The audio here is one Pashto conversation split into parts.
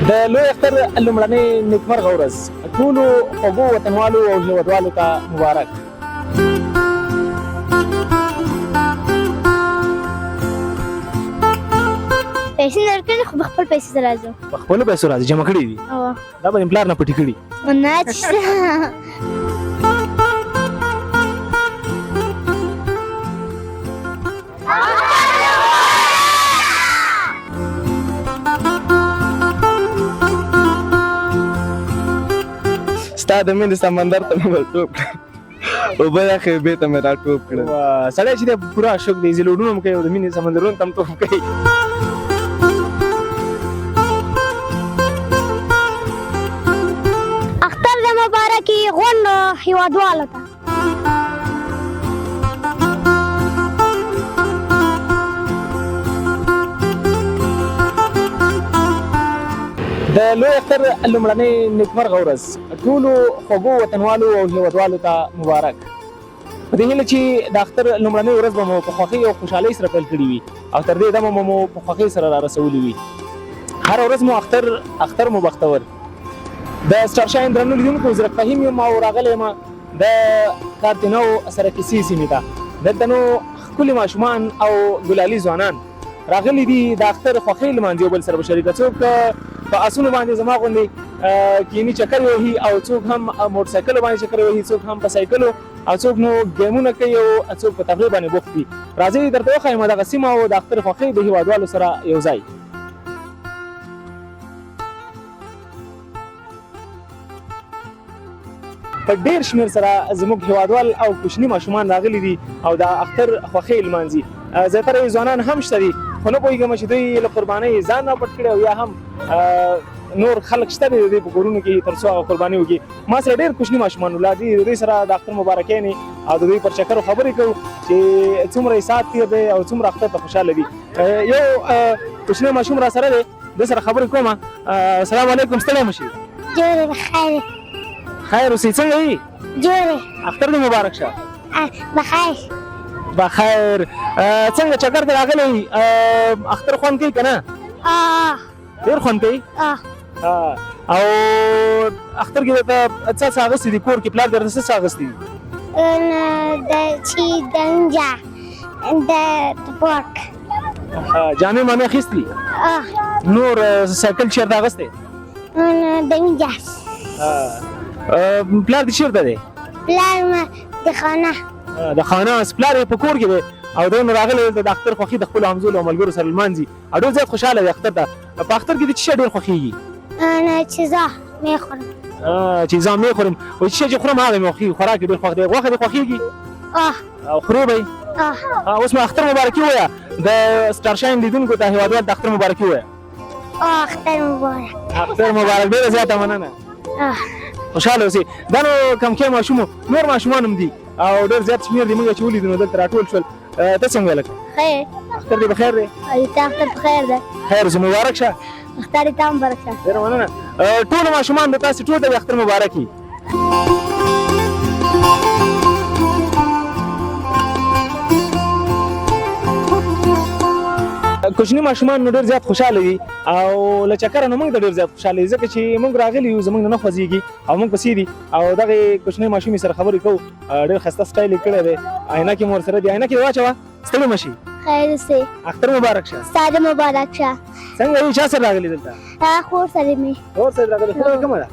د لوی اختر لومړنۍ نیکمرغه ورځ ټولو خوږو وطنوالو او هیوادوالو ته مبارک. پیسې نه ورکړې خو په خپل پیسې سره راځو. په خپلو پیسو راځي جمع کړي دي؟ دا به دې پلار نه پټې کړي؟ نه چې ستا د مینې سمندر ته مې ورټوپ کړه، اوبه یخې اوبې ته مې راټوپ کړه. سړی چې دی پوره عاشق دی، زیلوډونه هم کوي او د مینې سمندرونو ته هم ټوپ کوي. اختر د مبارکي غونډو هیوادوالو ته د لوی اختر لومړنۍ نیکمرغه ورځ ټولو خوږو وطنوالو او هیوادوالو ته مبارک. په دې هیله چې د اختر لومړنۍ ورځ به مو په خوښۍ او خوشحالۍ سره پیل کړې وي او تر دې دمه مو په خوښۍ سره را رسولي وي. هره ورځ مو اختر مو بختور. د سټار شاین درنو لیدونکو زه فهیم یم او راغلی یم د کارتینو سرکیسي سیمې ته. دلته نو ښکلي ماشومان او ګلالي ځوانان راغلي دي د اختر خوښۍ لمانځي او بل سره به شریکه. څوک په اسونو باندې زما غوندې کینی چکر وهي او څوک هم موټرسایکلو باندې چکر وهي، څوک هم په سایکلو او څوک نو ګیمونه کوي او څوک په تفریح باندې بوخت دي. راځئ درته وښایم دغه سیمه او د اختر خوښۍ د هیوادوالو سره یو ځای. په ډېر شمېر سره زموږ هیوادوال او کوچني ماشومان راغلي دي او د اختر خوښۍ لمانځي. زیاتره یې ځوانان هم شته دي، خو نه پوهېږم چې دوی له قربانۍ ځان راپټ کړي او یا هم نور خلک شته دي د دوی په کورونو کې تر څو هغه قرباني وکړي. ما سره ډېر کوچني ماشومان ولاړ دي، د دوی سره د اختر مبارکیانې او د دوی پر چکرو خبرې کوو چې څومره یې ساعت تېر دی او څومره اختر ته خوشحاله دي. یو کوچنی ماشوم را سره دی، د سره خبرې کوم. السلام علیکم، ستړی مه شئ. جوړې بخیر. خیر اوسئ، څنګه یې؟ جوړې اختر دې مبارک شه. بخیر. بخیر. څنګه چکر ته راغلی؟ اختر خوند کوي که نه؟ ډېر خوند کوي؟ او اختر کې درته څه څه اغوستي دي؟ کور کې پلار درته څه څه اغوستي دي؟ دنجا د ټوپک جامې مامې اخیستي؟ نور سایکل چېرته اغوستی؟ دنجا. پلار دې چېرته دی؟ پلار د خانه. د خانه پلار یې په کور کې دی او دی نو راغلی دلته د اختر خوښي د خپلو همزولو او ملګرو سره لمانځي او ډېر زیات خوشحاله دی اختر ته. په اختر کې د څه شی ډېر خوښېږي؟ چیزا مې خورم. چیزا مې خورم. وایي چې شی چې خورم هغه مې خوښېږي، خوراک یې ډېر خوښ دی. غوښه دې خوښېږي؟ او خورې به یې؟ اوس مې اختر مبارکي ووایه د سټار شاین لیدونکو ته هیوادوال د اختر مبارکي ووایه. اختر مبارک. اختر مبارک. ډېره زیاته مننه. خوشحاله اوسئ. دا نو کمکی ماشوم نور ماشومان هم دي او ډېر زیات شمېر دي. موږ چې ولیدو نو دلته راټول شول. ته څنګه لکه؟ خیر. اختر دې بخیر دی؟ ته اختر بخیر دی. خیر اوسه، مبارک شه. اختر دې ته مبارک شه. ډېره مننه. ټولو ماشومان د تاسې ټول ته اختر مبارک وي. کوچني ماشومان نو ډېر زیات خوشحاله دي او له چکره نو موږ ته ډېر زیات خوشحاله دي ځکه چې موږ راغلي یو، زموږ نه خوځېږي او موږ پسې دي او دغې کوچنۍ ماشومې سره خبرې کوو. ډېر ښایسته سټایل یې کړی دی، عینکې مو ورسره دي. عینکې دې واچوه، ستړې مه شي. خیر اوسئ. اختر مبارک شه. ستا دې مبارک شه. څنګه یې؟ چا سره راغلي دلته؟ خور سره مې. خور سره راغلي. خور دې کومه ده؟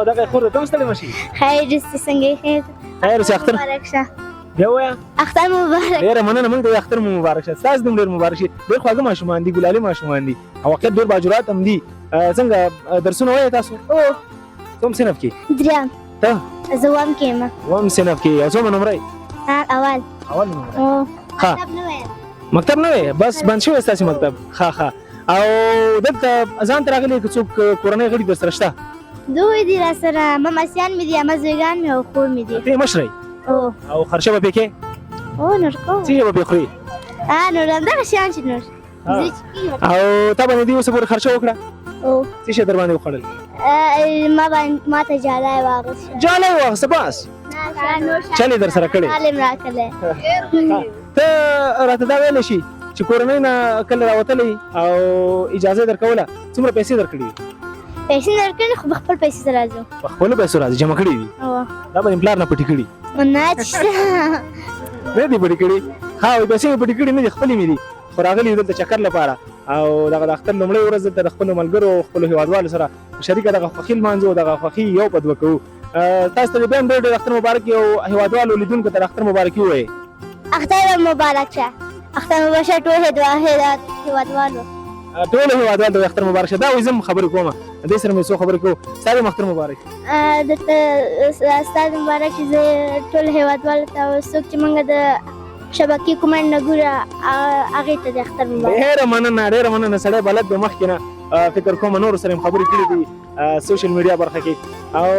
دغه خور ده. ته هم ستړې مه شي. خیر اوسئ. څنګه یې؟ خیر اوسې. اختر مبارک شه. بیا ووایه. اختر مبارک. ډېره مننه. موږ ته اختر مو مبارک شه. ستاسو دې هم ډېر مبارک شي. ډېر خواږه ماشومان دي، ګلالي ماشومان دي او واقعیت ډېر باجرات هم دي. څنګه درسونه وایې تاسو؟ کوم صنف کې؟ دریم. ته؟ زه اووم کې یم. اووم صنف کې. او څومره نمره یې؟ اول. اول نمره. مکتب نه وی؟ بس بند شوی ستاسې مکتب؟ ښه. او دلته ځان ته راغلي که څوک کورنۍ غړي در سره شته؟ دوی دي را سره، ممسیان مې دي، امزویګان مې او خور مې دي. ته یې مشره یې؟ او خرچه به پې کې؟ نور کوم. څه به پې خورې؟ نور همدغه شیان چې نور. او تا باندې دې اوسه پورې خرچه وکړه؟ څه شی در باندې وخوړل؟ ما ته جالی واغوسته. جالی واغوسته بس؟ چل یې در سره کړې؟ چل یې م راکړی. ته راته دا ویلی شي چې کورنۍ نه کله راوتلی او اجازه درکوله څومره پیسې درکړي؟ پیسې درکړې خو خپل پیسې سره راځو. په خپلو پیسو راځي جمع کړي دي؟ دا به دې پلار نه پټې کړي؟ نه چې نه دي پټې کړي؟ ها پیسې مې پټې کړي نه دي، خپلې مې دي، خو راغلي دلته چکر لپاره او دغه د اختر لومړۍ ورځ دلته د خپلو ملګرو او خپلو هېوادوالو سره شریکه دغه خوښي لمانځو، دغه خوښي یو په دوه کوو. تاسو ته بیا هم ډېر ډېر اختر مبارک او هېوادوالو لیدونکو ته د اختر مبارکي ووایئ. اختر مبارک شه. اختر مبارک شه ټول هېوادوالو. ټول هېوادوالو ته اختر مبارک شه. دا وایي زه هم خبرې کوم، دې سره مې څو خبرې کوو. ستا هم اختر مبارک. درته ستا مبارک چې زه ټول هېوادوالو ته او څوک چې موږ د شبکې کومنډ نه ګوره هغې ته د اختر مبارک. ډېره مننه ډېره مننه. سړی بلد دی مخکې نه، فکر کوم نورو سره هم خبرې کړې دي سوشل میډیا برخه کې. او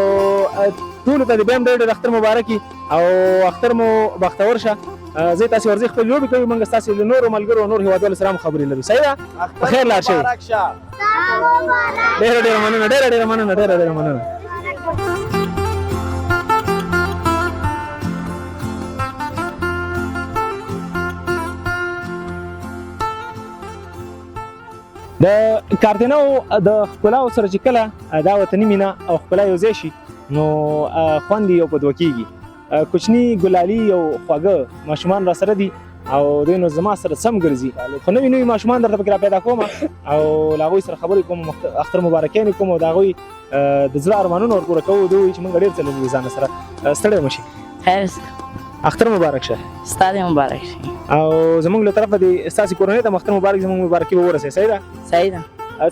ټولو ته د بیا هم ډېر ډېر اختر مبارک وي او اختر مو بختور شه. زه تاسې ورځې خپلې لوبې کوئ، موږ ستاسې له نورو ملګرو او نورو هېوادوالو سره هم خبرې لرو. صحیح ده؟ په خیر لاړ شئ. ډېره ډېره مننه ډېره ډېره مننه ډېره ډېره مننه. د کارتنو د ښکلاو سره چې کله دا وطني مینه او ښکلا یو ځای شي نو خوند یو په دوه کېږي. کوچني ګلالي او خواږه ماشومان را سره دي او دوی نو زما سره سم ګرځي، خو نوي نوي ماشومان درته پکې را پیدا کوم او له هغوی سره خبرې کوم، اختر مبارکیانې کوم او د هغوی د زړه ارمانونه ورپوره کوو. دوی وایي چې موږ ډېر څه لرو ځان سره. ستړی مه شي. خیر اختر مبارک شه. ستا دې مبارک شي. او زموږ له طرفه د ستاسې کورنۍ ته اختر مبارک زموږ مبارکي به ورسوي. صحیح ده؟ صحیح ده.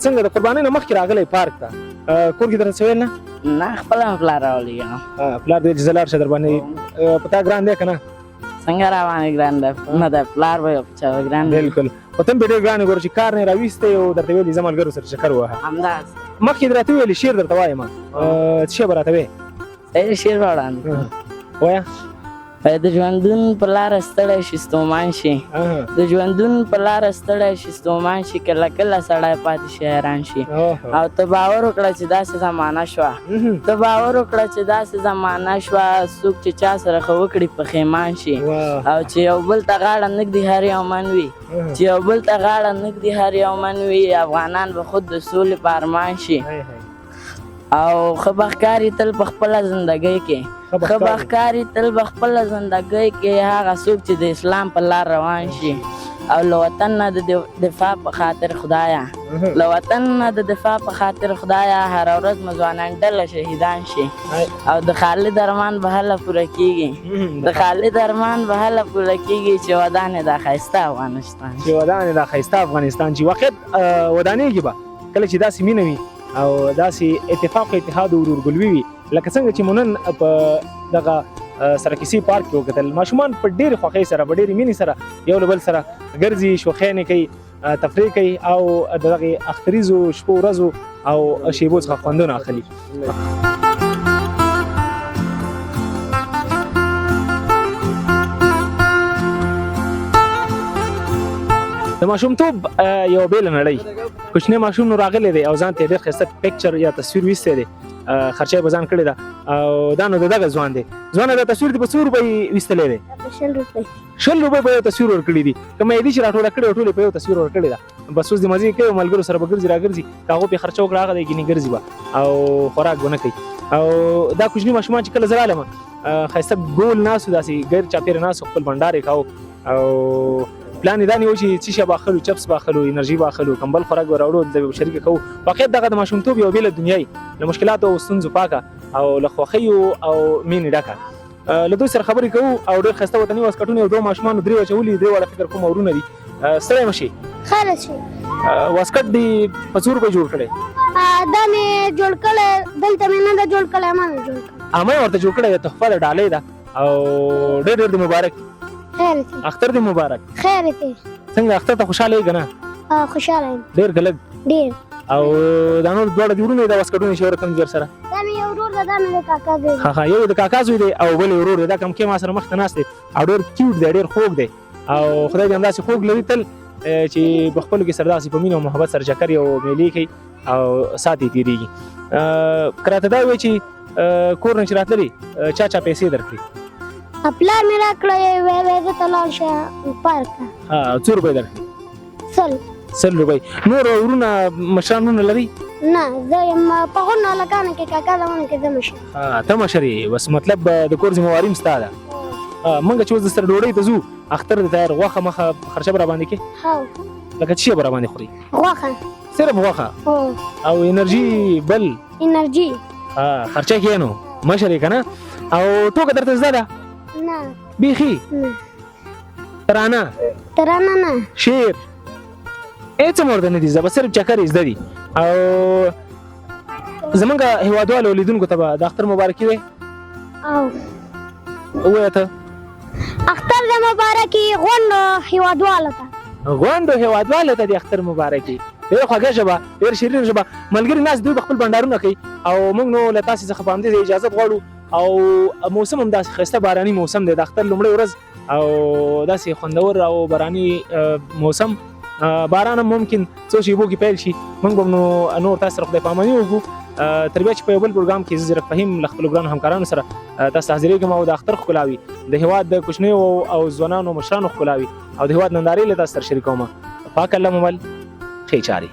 څنګه د قربانۍ نه مخکې راغلی پارک ته کور کې درته څه ویل نه؟ نه خپله مې پلار راولېږه. پلار دې چې زه لاړ شه در باندې په تا ګران دی که نه؟ څنګه روانې ګران ده نه ده پلار به یو په چا ګران دی. بلکل. خو ته هم پرې ډېر ګران یې ګوره چې کار نه یې راویستی او درته ویلي زه ملګرو سره چکر ووهه. همداسې مخکې دې راته ویلي شعر درته وایم څه شی به راته وایې؟ صحیح شعر به وړاندې وایه. د ژوندون په لاره ستړی شي ستومان شي، د ژوندون په لاره ستړی شي ستومان شي، کله کله سړی پاتې شي حیران شي. او ته باور وکړه چې داسې زمانه شوه، ته باور وکړه چې داسې زمانه شوه څوک چې چا سره ښه وکړي پښیمان شي. او چې یو بل ته غاړه نږدي هر یو من وي، چې یو بل ته غاړه نږدي هر یو من وي، افغانان به خود د سولې په ارمان شي. او ښه به ښکاري تل په خپله زندګۍ کې، ښه به ښکاري تل په خپله زندګۍ کې هغه څوک چې د اسلام په لار روان شي. او له وطن نه د دفاع په خاطر خدایه، له وطن نه د دفاع په خاطر خدایه هره ورځ مو ځوانان ډله شهیدان شي. او د خالد ارمان به هله پوره کېږي، د خالد ارمان به هله پوره کېږي چې ودانې دا ښایسته افغانستان، چې ودانې دا ښایسته افغانستان چې واقعیت ودانېږي به کله چې داسې مینه وي او داسې اتفاق او اتحاد او ورورګلوي وي لکه څنګه چې مو نن په دغه سرکسي پارک کې وکتل. ماشومان په ډېرې خوښۍ سره په ډېرې مینې سره یو له بل سره ګرځي، شوخیانې کوي، تفریح کوي او د دغې اختریزو شپو ورځو او شیبو څخه خوندونه اخلي. د ماشومتوب یو بېله نړۍ. کوچنی ماشوم نو راغلی دی او ځان ته ډېر ښایسته پکچر یا تصویر ویستی دی، خرچه یې به ځان کړې ده او دا نو د دغه ځوان دی. ځوانه دا تصویر دې په څو روپۍ ویستلی دی؟ 100 روپۍ. 100 روپۍ په یو تصویر ورکړي دي. که مېدي چې راټوله کړې وه ټولې په یو تصویر ورکړې ده. بس اوس د مزې کوي ملګرو سره به ګرځي راګرځي، که هغو پرې خرچه وکړه هغه دی ګینې ګرځي به او خوراک به نه کوي. او دا کوچني ماشومان چې کله زه رالم ښایسته ګول ناست وو، داسې ګیر چاپېره ناست وو، خپل بنډار یې کاوه او پلان یې دا نیو چې څه شی به اخلو، چپس به اخلو، انرژي به اخلو، کمبل خوراک به راوړو، دلته به شریکه کوو. واقعیت دغه د ماشومتوب یوه بېله دنیا وي، له مشکلاتو او ستونزو پاکه او له خوښیو او مینې ډکه. له دوی سره خبرې کوو او ډېر ښایسته وطني واسکټونه یو دوه ماشومانو درې اچولي، درې واړه فکر کوم اورونه دي. ستړی مه شي. خیر شي. واسکټ دې په څو روپۍ جوړ کړی؟ دا مې جوړ کړی، دلته مې نه ده جوړ کړی، ما مې جوړ کړی. ما یې ورته جوړ کړی دی، تحفه د ډالۍ ده او ډېر ډېر دې مبارک. خیر دی. اختر دې مبارک. خیر دی. څنګه اختر ته خوشحاله یې که نه؟ خوشحاله یم. ډېر که لږ؟ ډېر. او دا نور دواړه دې ورونه دي دا واسکټونه چې ورته در سره؟ دا مې یو ورور ده، دا مې د کاکا زوی دی. ښه یو یې د کاکا زوی دی او بل یې ورور دی. دا کم کې ما سره مخ ته ناست دی او ډېر کیوټ دی، ډېر خوږ دی او خدای دې همداسې خوږ لري تل چې په خپلو کې سره داسې په مینه او محبت سره چکر او میلې کوي او ساعت یې تېرېږي. که راته دا ووایي چې کور نه چې راتللې چا چا پیسې درکړي؟ پلار مې راکړی ویل زه ته لاړ شه پارک ته. څو روپۍ درکړي؟ سل روپۍ. نور ورونه مشران ورونه لري؟ نه زه یم په غونډو هلکانو کې کاکا زمانو کې زه مشر. ته مشر یې، بس مطلب د کور ذمهواري هم ستا ده. موږ چې اوس د سره ډوډۍ ته ځو اختر د تیار غوښه مخه خرچه به راباندې کې؟ لکه څه شی به راباندې خوري؟ غوښه. صرف غوښه او انرژي بل انرژي خرچه کې نو مشر یې که نه؟ او ټوکه درته زده ده؟ نه بیخي؟ ترانه نه شعر هېڅ هم ورته نه دي زده، به صرف چکر یې زده دي. او زمونږ هېوادوالو لیدونکو ته به د اختر مبارکي وایې؟ ووایه ته. اختر د مبارکي غونډو هېوادوالو ته. غونډو هېوادوالو ته د اختر مبارکي. ډېره خوږه ژبه، ډېره شیرینه ژبه. ملګري ناست دوی به خپل بنډارونه کوي او موږ نو له تاسې څخه په همدې ځای اجازت غواړو. او موسم هم داسې ښایسته باراني موسم دی، د اختر لومړۍ ورځ او داسې خوندور او باراني موسم. باران هم ممکن څو شېبو کې پیل شي. موږ به نو نور تاسو سره خدای پاماني وکړو تر بیا چې په یو بل پروګرام کې زه زیرک فهیم له خپلو ګرانو همکارانو سره تاسو ته حاضرېږم او د اختر ښکلاوي، د هېواد د کوچنیو او ځوانانو مشرانو ښکلاوي او د هېواد نندارې له تاسو سره شریکوم. پاک الله مو مل ښې چارې.